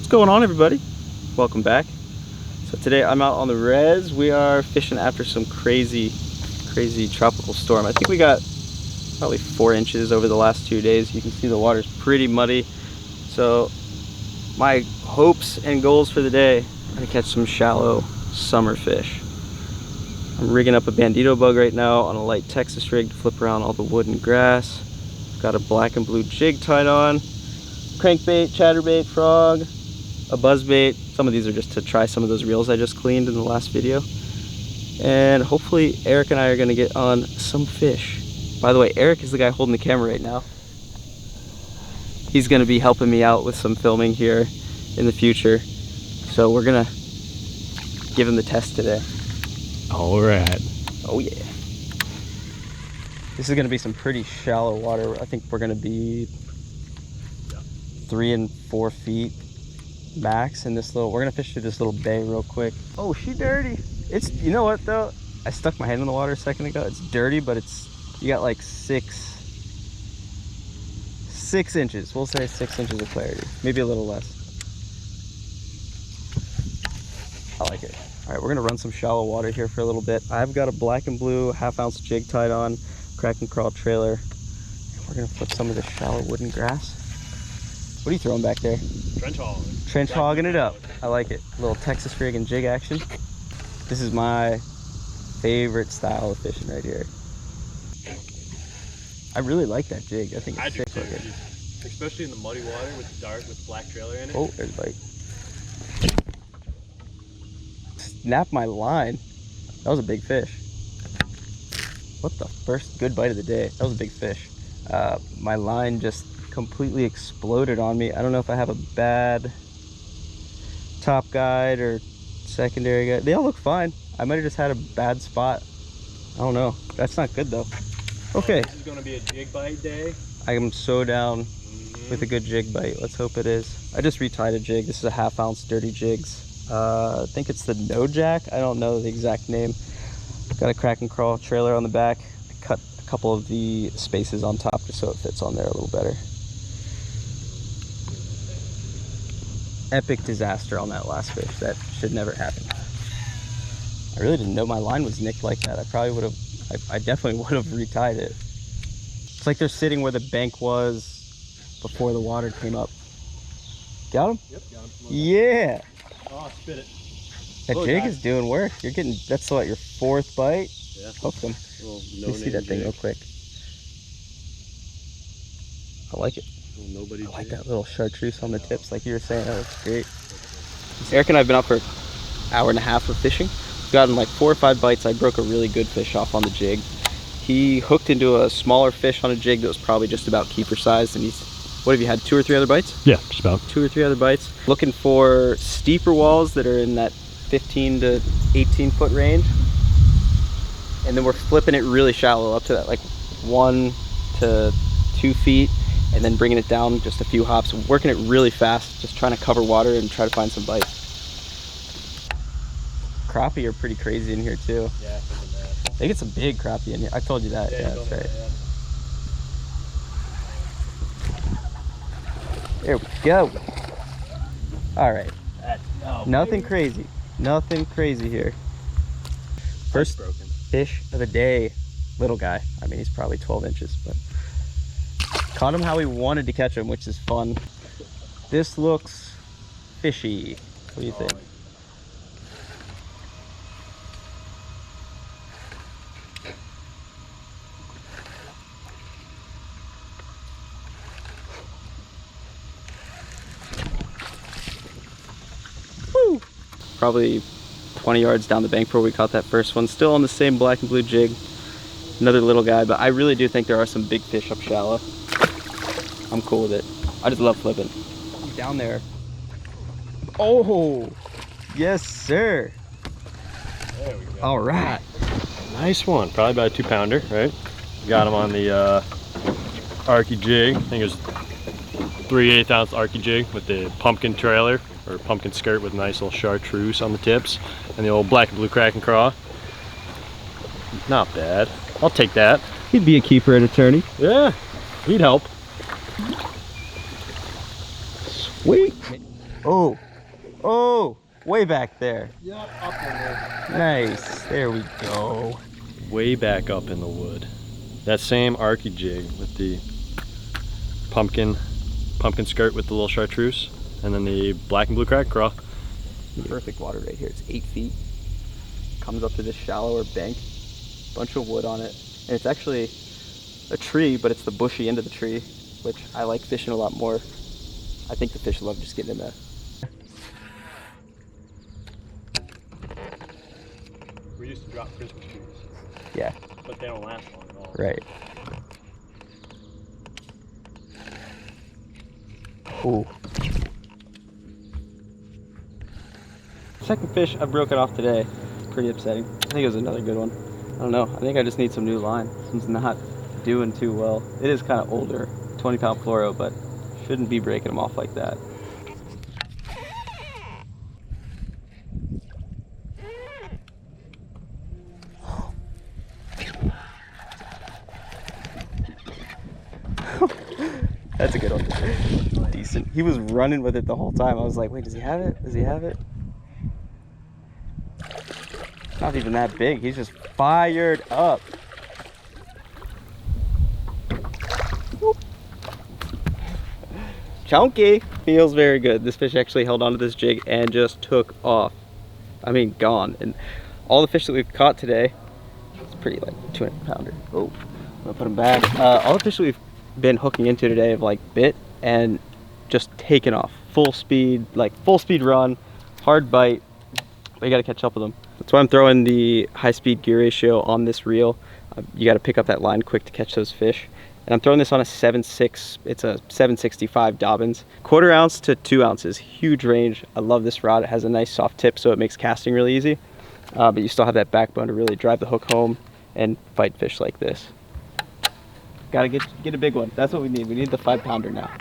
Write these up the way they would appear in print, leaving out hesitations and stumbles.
going on, everybody? Welcome back. So today I'm out on the res. We are fishing after some crazy tropical storm. I think we got probably 4 inches over the last 2 days. You can see the water's pretty muddy. So my hopes and goals for the day are to catch some shallow summer fish. I'm rigging up a bandito bug right now on a light Texas rig to flip around all the wood and grass. Got a black and blue jig tied on, crankbait, chatterbait, frog, a buzzbait. Some of these are just to try some of those reels I just cleaned in the last video. And hopefully Eric and I are gonna get on some fish. By the way, Eric is the guy holding the camera right now. He's gonna be helping me out with some filming here in the future. So we're gonna give him the test today. All right. Oh yeah. This is gonna be some pretty shallow water. I think we're gonna be 3 and 4 feet max in this little, we're gonna fish through this little bay real quick. Oh, she dirty. It's, you know what though? I stuck my hand in the water a second ago. It's dirty, but it's, you got like 6 inches. We'll say 6 inches of clarity. Maybe a little less. I like it. All right, we're gonna run some shallow water here for a little bit. I've got a black and blue 1/2 ounce jig tied on, crack and crawl trailer. And we're gonna flip some of the shallow wooden grass. What are you throwing back there? Trench hogging. Trench hogging it up. I like it. A little Texas rig and jig action. This is my favorite style of fishing right here. I really like that jig. I think it's sick looking. Especially in the muddy water with the dark, with the black trailer in it. Oh, there's a bite. Snap my line. That was a big fish. What the first good bite of the day? That was a big fish. My line just completely exploded on me. I don't know if I have a bad top guide or secondary guide. They all look fine. I might have just had a bad spot. I don't know. That's not good though. Okay. This is going to be a jig bite day. I am so down with a good jig bite. Let's hope it is. I just retied a jig. This is a 1/2 ounce dirty jigs. I think it's the No Jack. I don't know the exact name. Got a crack and crawl trailer on the back. I cut a couple of the spaces on top just so it fits on there a little better. Epic disaster on that last fish. That should never happen. I really didn't know my line was nicked like that. I probably would have, I definitely would have retied it. It's like they're sitting where the bank was before the water came up. Got him? Yep, got him. Yeah. Oh, spit it. That jig is doing work. You're getting, that's what, your 4th bite? Yeah. Hooked him. Let me see that thing real quick. I like it. Nobody I like that little chartreuse on the tips, like you were saying. That looks great. Eric and I have been out for an hour and a half of fishing. We've gotten like 4 or 5 bites. I broke a really good fish off on the jig. He hooked into a smaller fish on a jig that was probably just about keeper sized, and he's, what have you had, 2 or 3 other bites? Yeah, just about 2 or 3 other bites. Looking for steeper walls that are in that 15 to 18 foot range. And then we're flipping it really shallow up to that like 1 to 2 feet, and then bringing it down just a few hops, working it really fast, just trying to cover water and try to find some bites. Crappie are pretty crazy in here too. Yeah, they get some big crappie in here. I told you that. Yeah, that's right. There we go. All right. Nothing crazy. Nothing crazy here. First fish of the day. Little guy. I mean, he's probably 12 inches, but caught him how we wanted to catch him, which is fun. This looks fishy. What do you think? Woo! Probably 20 yards down the bank where we caught that first one. Still on the same black and blue jig. Another little guy, but I really do think there are some big fish up shallow. I'm cool with it. I just love flipping. Down there. Oh, yes, sir. There we go. All right. Nice one. Probably about a 2-pounder, right? Got him on the Arky jig. I think it was 3/8 ounce Arky jig with the pumpkin trailer or pumpkin skirt with a nice little chartreuse on the tips, and the old black and blue crack and craw. Not bad. I'll take that. He'd be a keeper at a tourney. Yeah, he'd help. Sweet. Oh, oh, way back there. Yeah, up in there. Nice, there we go. Way back up in the wood. That same Arky jig with the pumpkin skirt with the little chartreuse, and then the black and blue crack crawl. Perfect water right here. It's 8 feet. Comes up to this shallower bank. Bunch of wood on it. And it's actually a tree, but it's the bushy end of the tree, which I like fishing a lot more. I think the fish love just getting in there. We used to drop Christmas trees. Yeah. But they don't last long at all. Right. Ooh. Second fish I've broken off today. It's pretty upsetting. I think it was another good one. I don't know. I think I just need some new line. This one's not doing too well. It is kind of older, 20-pound fluoro, but shouldn't be breaking them off like that. That's a good one. Decent. He was running with it the whole time. I was like, wait, does he have it? Does he have it? Not even that big. He's just fired up. Whoop. Chunky. Feels very good. This fish actually held onto this jig and just took off. I mean, gone. And all the fish that we've caught today, it's pretty like 200-pounder. Oh, I'm gonna put him back. All the fish that we've been hooking into today have like bit and just taken off. Full speed, like full speed run, hard bite. But you gotta catch up with them. That's why I'm throwing the high speed gear ratio on this reel. You gotta pick up that line quick to catch those fish. And I'm throwing this on a 7.6, it's a 765 Dobbins. 1/4 ounce to 2 ounces, huge range. I love this rod. It has a nice soft tip, so it makes casting really easy. But you still have that backbone to really drive the hook home and fight fish like this. Gotta get a big one. That's what we need. We need the 5-pounder now.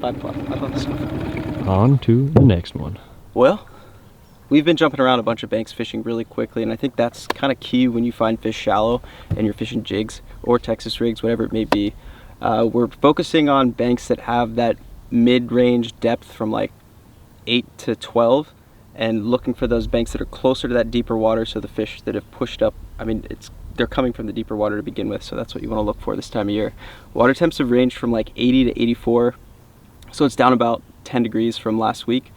5+. I love this stuff. On to the next one. Well, we've been jumping around a bunch of banks fishing really quickly, and I think that's kind of key when you find fish shallow and you're fishing jigs or Texas rigs, whatever it may be. We're focusing on banks that have that mid-range depth from like 8 to 12 and looking for those banks that are closer to that deeper water, so the fish that have pushed up, I mean, they're coming from the deeper water to begin with, so that's what you want to look for this time of year. Water temps have ranged from like 80 to 84, so it's down about 10 degrees from last week.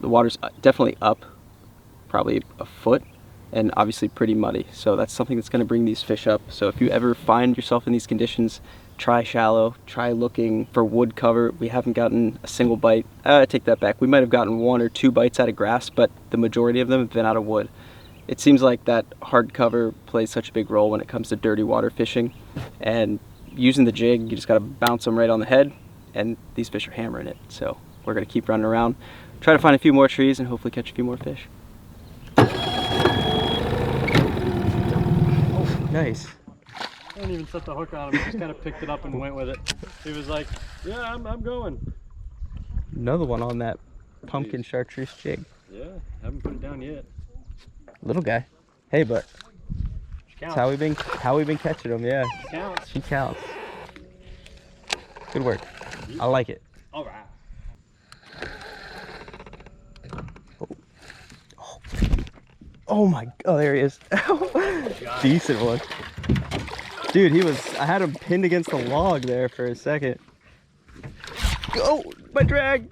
The water's definitely up, probably a foot, and obviously pretty muddy, so that's something that's going to bring these fish up. So if you ever find yourself in these conditions, try shallow, try looking for wood cover. We haven't gotten a single bite. I take that back. We might have gotten 1 or 2 bites out of grass, but the majority of them have been out of wood. It seems like that hard cover plays such a big role when it comes to dirty water fishing, and using the jig, you just got to bounce them right on the head, and these fish are hammering it. So we're going to keep running around, try to find a few more trees, and hopefully catch a few more fish. Oh, nice. I didn't even set the hook on him, he just kind of picked it up and went with it. He was like, yeah, I'm going. Another one on that pumpkin chartreuse jig. Yeah, haven't put it down yet. Little guy. Hey, but that's how we've been catching them. Yeah, Counts. she counts. Good work. I like it. All right. Oh my, oh, there he is. Decent one. Dude, I had him pinned against the log there for a second. Oh, my drag.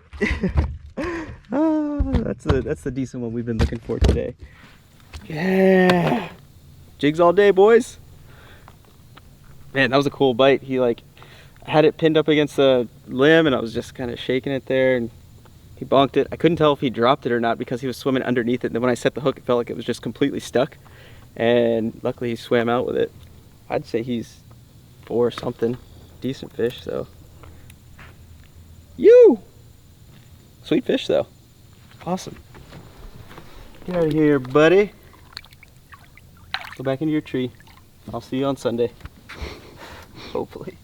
That's the decent one we've been looking for today. Yeah. Jigs all day, boys. Man, that was a cool bite. He like had it pinned up against the limb, and I was just kind of shaking it there, and he bonked it. I couldn't tell if he dropped it or not because he was swimming underneath it. And then when I set the hook, it felt like it was just completely stuck. And luckily he swam out with it. I'd say he's 4 something. Decent fish, so. You! Sweet fish, though. Awesome. Get out of here, buddy. Go back into your tree. I'll see you on Sunday. Hopefully.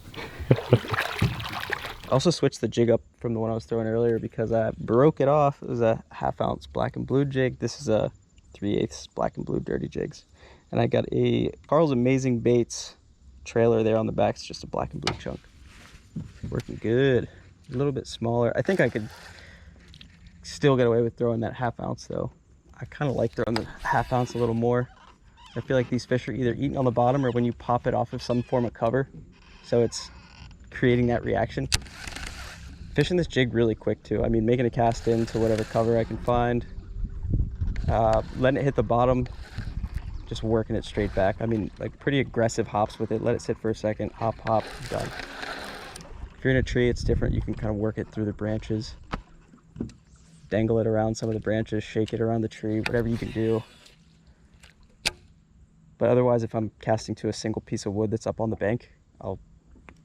I also switched the jig up from the one I was throwing earlier because I broke it off. It was a 1/2 ounce black and blue jig. This is a 3/8 black and blue dirty jigs. And I got a Carl's Amazing Baits trailer there on the back. It's just a black and blue chunk. Working good. A little bit smaller. I think I could still get away with throwing that 1/2 ounce though. I kind of like throwing the 1/2 ounce a little more. I feel like these fish are either eating on the bottom or when you pop it off of some form of cover. So it's creating that reaction. Fishing this jig really quick too. I mean, making a cast into whatever cover I can find. Letting it hit the bottom, just working it straight back. I mean, like pretty aggressive hops with it. Let it sit for a second, hop, hop, done. If you're in a tree, it's different. You can kind of work it through the branches. Dangle it around some of the branches, shake it around the tree, whatever you can do. But otherwise, if I'm casting to a single piece of wood that's up on the bank, I'll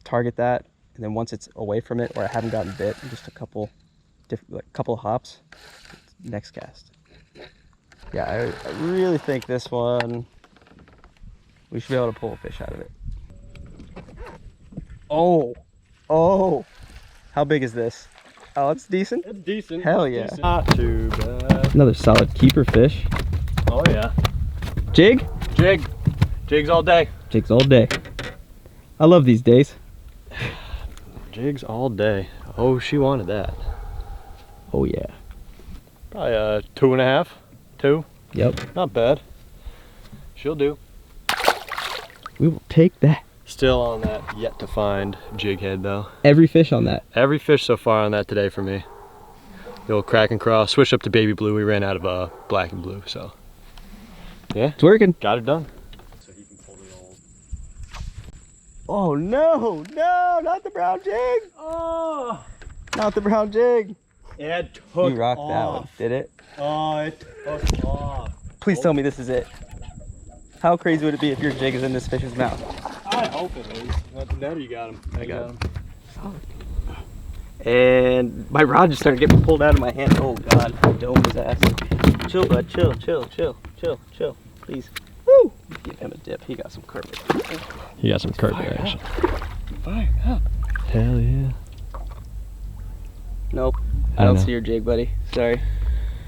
target that, and then once it's away from it or I haven't gotten bit, just a couple hops, next cast. Yeah, I really think this one, we should be able to pull a fish out of it. Oh, how big is this? Oh, it's decent. It's decent. Hell yeah. Decent. Not too bad. Another solid keeper fish. Oh yeah. Jig? Jig. Jigs all day. Jigs all day. I love these days. Jigs all day. Oh, she wanted that. Oh yeah. Probably 2.5. 2. Yep. Not bad. She'll do. We will take that. Still on that yet to find jig head though. Every fish on that. Every fish so far on that today for me. The old crack and crawl. Switched up to baby blue. We ran out of black and blue, so yeah, It's working. got it done. So he can pull the old. Oh no, not the brown jig. Oh, Not the brown jig. it took You rocked off. that one, did it? Oh, it took off. Please tell me this is it. How crazy would it be if your jig is in this fish's mouth? I hope it is. Now you got him. I got him. Solid. And my rod just started getting pulled out of my hand. Oh God, I dove his ass. Chill, bud, chill, please. Woo! Give him a dip. He got some carpet. He got some carpet action. Fire up. Hell yeah. Nope. I don't see your jig, buddy. Sorry.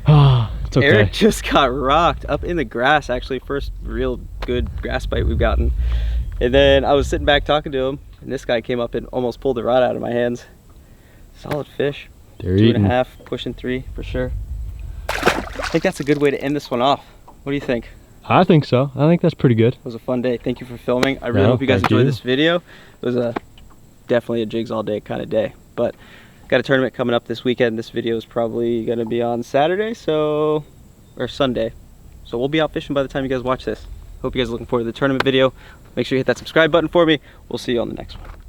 Ah, it's okay. Eric just got rocked up in the grass, actually. First real good grass bite we've gotten. And then I was sitting back talking to him, and this guy came up and almost pulled the rod out of my hands. Solid fish. They're 2.5, pushing 3 for sure. I think that's a good way to end this one off. What do you think? I think so. I think that's pretty good. It was a fun day. Thank you for filming. I really hope you guys enjoyed this video. It was definitely a jigs all day kind of day. But got a tournament coming up this weekend. This video is probably going to be on Saturday, or Sunday. So we'll be out fishing by the time you guys watch this. Hope you guys are looking forward to the tournament video. Make sure you hit that subscribe button for me. We'll see you on the next one.